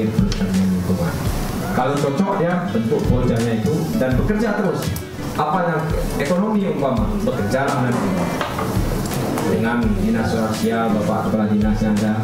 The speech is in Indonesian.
mungkin perhutanan lingkungan. Kalau cocok dia bentuk poljanya itu dan bekerja terus. Apa yang ekonomi umpama bekerja lah nanti dengan dinas sosial, bapak kepala dinas yang ada.